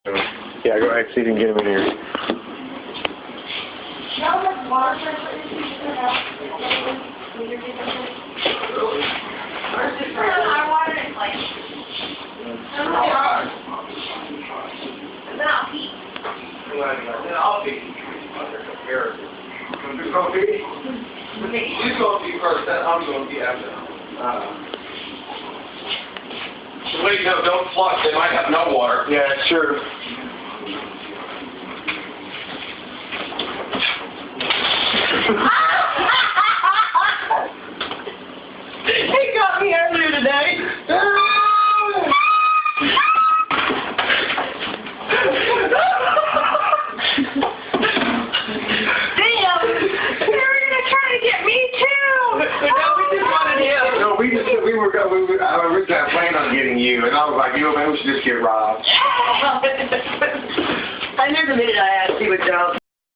Yeah, go ahead, see if you can get him in here. I'll be. Who's going to be? He's going to be first, then I'm going to be after. Wait, no, don't flush. They might have no water. Yeah, sure. He got me earlier today. Damn! They were gonna try to get me too. But no, we just wanted him. No, we were planning on getting you, and I was like, you know, maybe we should just get Rob. I never admitted I asked you a joke.